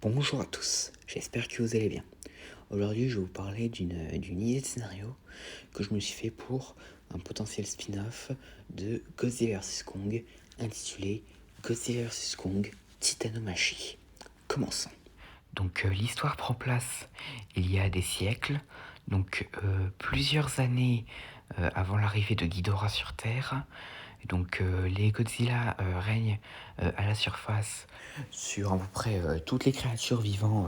Bonjour à tous, j'espère que vous allez bien. Aujourd'hui, je vais vous parler d'une idée de scénario que je me suis fait pour un potentiel spin-off de Godzilla vs Kong intitulé Godzilla vs Kong Titanomachie. Commençons. Donc l'histoire prend place il y a des siècles, plusieurs années avant l'arrivée de Ghidorah sur Terre. Donc les Godzilla règnent à la surface sur à peu près toutes les créatures vivant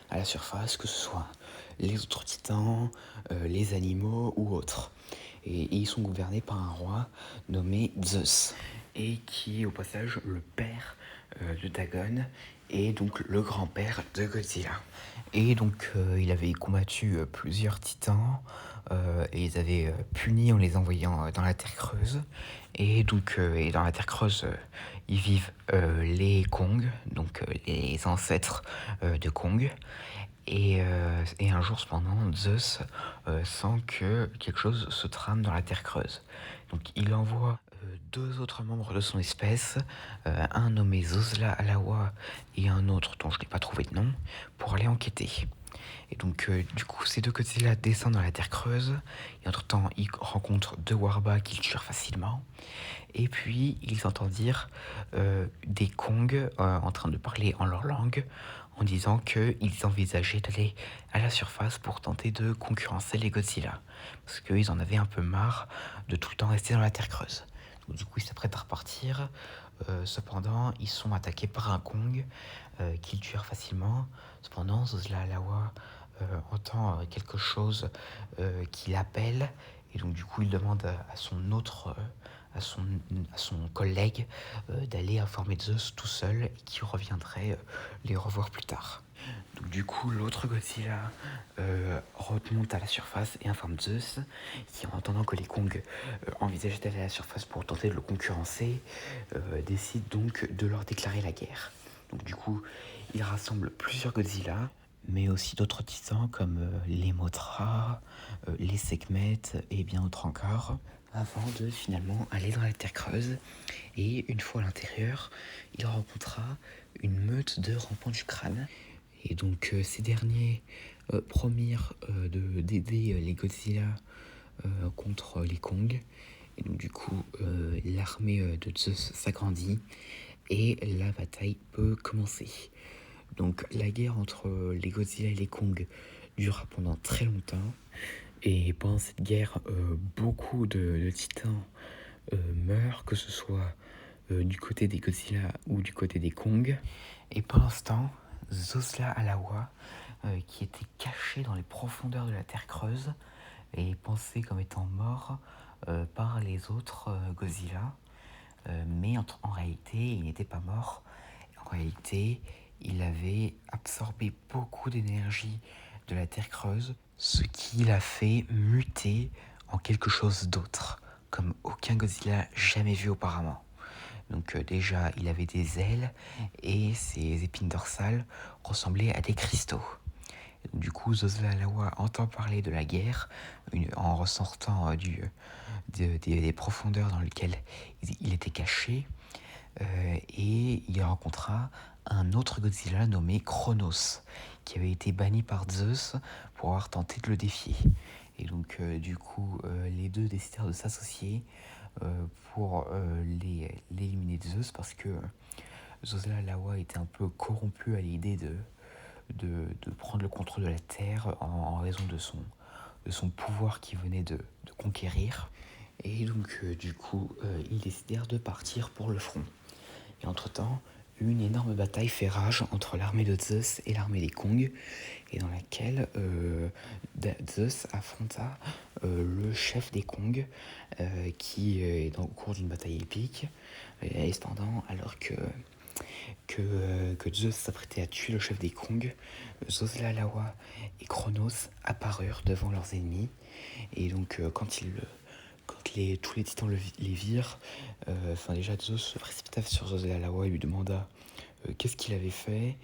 à la surface, que ce soit les autres titans, les animaux ou autres. Et ils sont gouvernés par un roi nommé Zeus, et qui est au passage le père de Dagon, et donc le grand-père de Godzilla. Et donc il avait combattu plusieurs titans, et ils avaient puni en les envoyant dans la terre creuse. Et donc et dans la terre creuse, ils vivent les Kong, les ancêtres de Kong. Et un jour, cependant, Zeus sent que quelque chose se trame dans la terre creuse. Donc il envoie deux autres membres de son espèce, un nommé Zosla Alawa et un autre dont je n'ai pas trouvé de nom, pour aller enquêter. Et donc du coup, ces deux Godzilla descendent dans la terre creuse, et entre-temps, ils rencontrent deux Warba qu'ils tuent facilement. Et puis, ils entendent dire des Kong en train de parler en leur langue, en disant qu'ils envisageaient d'aller à la surface pour tenter de concurrencer les Godzilla. Parce qu'ils en avaient un peu marre de tout le temps rester dans la terre creuse. Donc, du coup, ils s'apprêtent à repartir. Cependant, ils sont attaqués par un Kong qu'ils tuèrent facilement. Cependant, Zosla Alawa entend quelque chose qui l'appelle. Et donc, du coup, il demande à son autre... à son collègue d'aller informer Zeus tout seul et qui reviendrait les revoir plus tard. Donc du coup, l'autre Godzilla remonte à la surface et informe Zeus, qui en entendant que les Kong envisageaient d'aller à la surface pour tenter de le concurrencer, décide donc de leur déclarer la guerre. Donc du coup, il rassemble plusieurs Godzilla, mais aussi d'autres titans comme les Mothra, les Sekhmet et bien d'autres encore, avant de finalement aller dans la terre creuse. Et une fois à l'intérieur, il rencontra une meute de rampants du crâne. Et donc ces derniers promirent d'aider les Godzilla contre les Kong. Et donc du coup, l'armée de Zeus s'agrandit et la bataille peut commencer. Donc la guerre entre les Godzilla et les Kong dura pendant très longtemps. Et pendant cette guerre, beaucoup de titans meurent, que ce soit du côté des Godzilla ou du côté des Kong. Et pendant ce temps, Zosla Alawa, qui était caché dans les profondeurs de la terre creuse, est pensé comme étant mort par les autres Godzilla. Mais en réalité, il n'était pas mort. En réalité, il avait absorbé beaucoup d'énergie de la terre creuse, ce qui l'a fait muter en quelque chose d'autre, comme aucun Godzilla jamais vu auparavant. Donc déjà, il avait des ailes et ses épines dorsales ressemblaient à des cristaux. Donc, du coup, Zosla Alawa entend parler de la guerre en ressortant des profondeurs dans lesquelles il était caché, et il rencontra un autre Godzilla nommé Chronos, qui avait été banni par Zeus pour avoir tenté de le défier. Et donc du coup, les deux décidèrent de s'associer pour l'éliminer de Zeus, parce que Zosla Alawa était un peu corrompu à l'idée de prendre le contrôle de la Terre en raison de son pouvoir qu'il venait de conquérir. Et donc du coup, ils décidèrent de partir pour le front. Et entre-temps, une énorme bataille fait rage entre l'armée de Zeus et l'armée des Kong, et dans laquelle Zeus affronta le chef des Kong, qui est au cours d'une bataille épique. Et cependant, alors que Zeus s'apprêtait à tuer le chef des Kong, Zosla Alawa et Chronos apparurent devant leurs ennemis. Et donc quand tous les titans les virent, déjà Zeus se précipita sur Zosla Alawa et lui demanda qu'est-ce qu'il avait fait.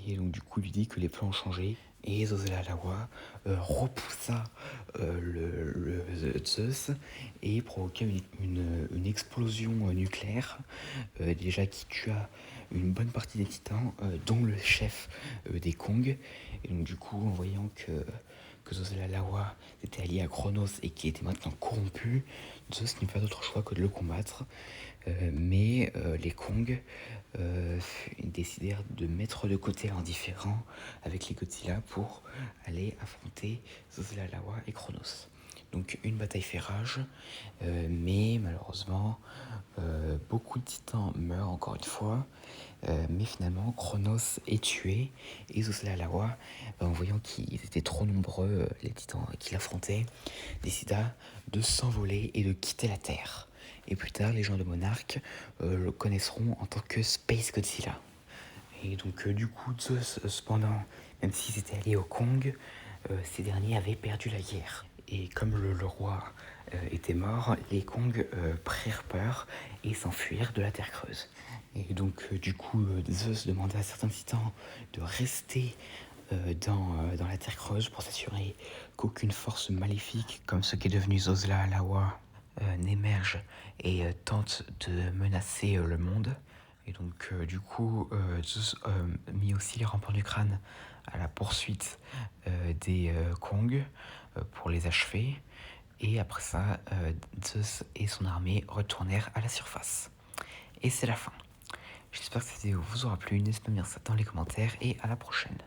Et donc du coup, il lui dit que les plans ont changé. Et Zoselalawa repoussa le Zeus et provoqua une explosion nucléaire, déjà qui tua une bonne partie des titans, dont le chef des Kong. Et donc du coup, en voyant que Zoselalawa était allié à Chronos et qui était maintenant corrompu, Zeus n'eut pas d'autre choix que de le combattre. Mais les Kong décidèrent de mettre de côté l'indifférent avec les Godzilla pour aller affronter Zoselalawa et Chronos. Donc une bataille fait rage, mais malheureusement beaucoup de titans meurent encore une fois, mais finalement Chronos est tué et Zoselalawa, en voyant qu'ils étaient trop nombreux, les titans qu'il affrontait, décida de s'envoler et de quitter la Terre. Et plus tard, les gens de Monarch le connaîtront en tant que Space Godzilla. Et donc du coup, Zeus, cependant, même s'ils étaient alliés au Kong, ces derniers avaient perdu la guerre. Et comme le roi était mort, les Kong prirent peur et s'enfuirent de la Terre creuse. Et donc du coup, Zeus demanda à certains titans de rester dans la Terre creuse pour s'assurer qu'aucune force maléfique, comme ce qui est devenu Zoselalawa, n'émerge et tente de menacer le monde. Et donc du coup, Zeus mit aussi les remparts du crâne à la poursuite des Kong pour les achever. Et après ça, Zeus et son armée retournèrent à la surface. Et c'est la fin. J'espère que cette vidéo vous aura plu, n'hésitez pas à me dire ça dans les commentaires et à la prochaine.